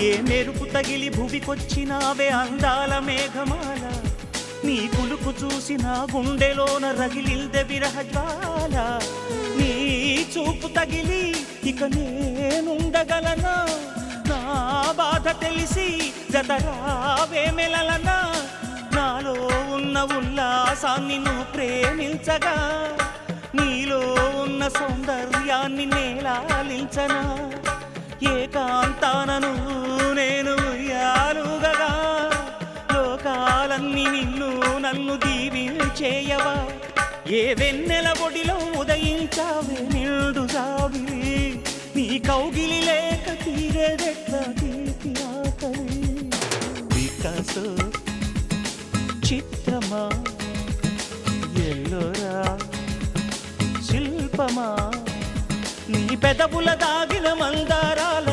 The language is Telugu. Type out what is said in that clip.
ఏ మెరుపు తగిలి భువికొచ్చినావే అందాల మేఘమాల, నీ కులుకు చూసి నా గుండెలోన రగిలిల్దె విరహ జ్వాల. నీ చూపు తగిలి ఇక నేనుండగలనా, నా బాధ తెలిసి జతరావే మెలలనా. నాలో ఉన్న ఉల్లాసాన్ని నువ్వు ప్రేమించగా, నీలో ఉన్న సౌందర్యాన్ని నేలాలించనా. ఏకాంతానను నేను ఉయ్యాలుగగా, లోకాలన్నీ నిన్ను నన్ను దీవించేయవా. ఏ వెన్నెల ఒడిలో ఉదయించావే నిండు జాబిలి, నీ కౌగిలి లేక తీరేదెట్లా తీపి ఆకలి. వికాసో చిత్రమా ఎల్లోరా శిల్పమా, నీ పెదవుల దాగిన మందారాల